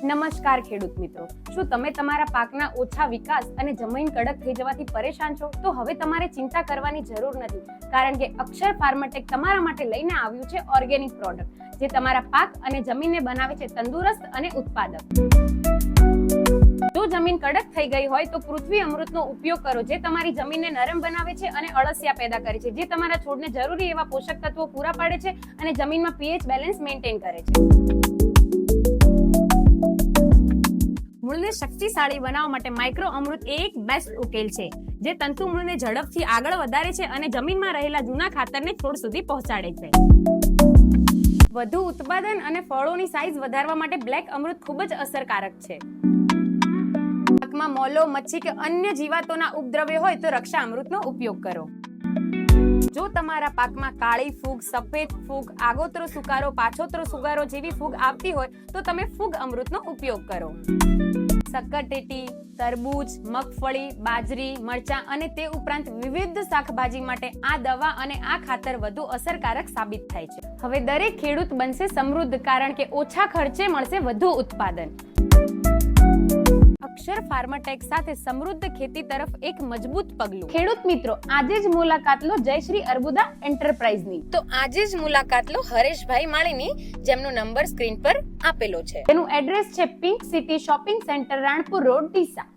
નમસ્કાર ખેડૂત મિત્રો, શું તમે તમારા પાકના ઓછા વિકાસ અને જમીન કડક થઈ જવાથી પરેશાન છો? તો હવે તમારે ચિંતા કરવાની જરૂર નથી, કારણ કે અક્ષર ફાર્માટેક તમારા માટે લઈને આવ્યું છે ઓર્ગેનિક પ્રોડક્ટ, જે તમારા પાક અને જમીનને બનાવે છે તંદુરસ્ત અને ઉત્પાદક. જો જમીન કડક થઈ ગઈ હોય તો પૃથ્વી અમૃતનો ઉપયોગ કરો, જે તમારી જમીનને નરમ બનાવે છે અને અળસિયા પેદા કરે છે, જે તમારા છોડને જરૂરી એવા પોષક તત્વો પૂરા પાડે છે અને જમીનમાં pH બેલેન્સ મેન્ટેન કરે છે. મૂળને શક્તિશાળી બનાવવા માટે માઇક્રો અમૃત એક બેસ્ટ ઉકેલ છે, જે તંતુ મૂળને ઝડપથી આગળ વધારે છે અને જમીનમાં રહેલા જૂના ખાતરને છોડ સુધી પહોંચાડે છે. વધુ ઉત્પાદન અને ફળોની સાઈઝ વધારવા માટે બ્લેક અમૃત ખૂબ જ અસરકારક છે. પાકમાં મોલો, મચ્છી કે અન્ય જીવાતોના ઉપદ્રવ્ય હોય તો રક્ષા અમૃતનો ઉપયોગ કરો. જો તમારા પાકમાં કાળી ફૂગ, સફેદ ફૂગ, આગોતરો સુકારો, પાછોતરો સુકારો જેવી ફૂગ આવતી હોય તો તમે ફૂગ અમૃતનો ઉપયોગ કરો. સક્કરટેટી, તરબૂચ, મગફળી, બાજરી, મરચાં અને તે ઉપરાંત વિવિધ શાકભાજી માટે આ દવા અને આ ખાતર વધુ અસરકારક સાબિત થાય છે. હવે દરેક ખેડૂત બનશે સમૃદ્ધ, કારણ કે ઓછા ખર્ચે મળશે વધુ ઉત્પાદન. અક્ષર ફાર્માટેક સાથે સમૃદ્ધ ખેતી તરફ એક મજબૂત પગલું. ખેડૂત મિત્રો, આજે જ મુલાકાત લો જયશ્રી અર્બુદા એન્ટરપ્રાઇઝની. તો આજે જ મુલાકાત લો હરેશભાઈ માળીની, જેમનો નંબર સ્ક્રીન પર આપેલો છે. તેનું એડ્રેસ છે pink city shopping centre, Ranpur road, Deesa.